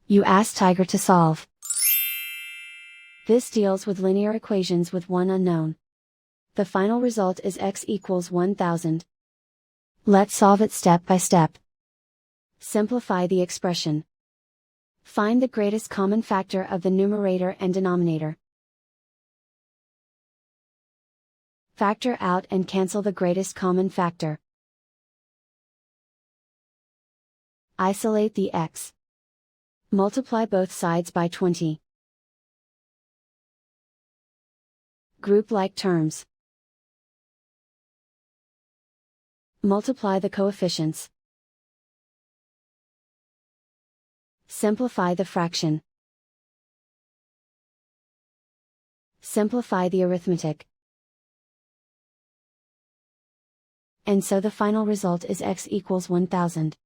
You ask Tiger to solve. This deals with linear equations with one unknown. The final result is x equals 1000. Let's solve it step by step. Simplify the expression. Find the greatest common factor of the numerator and denominator. Factor out and cancel the greatest common factor. Isolate the x. Multiply both sides by 20. Group like terms. Multiply the coefficients. Simplify the fraction. Simplify the arithmetic. And so the final result is x equals 1000.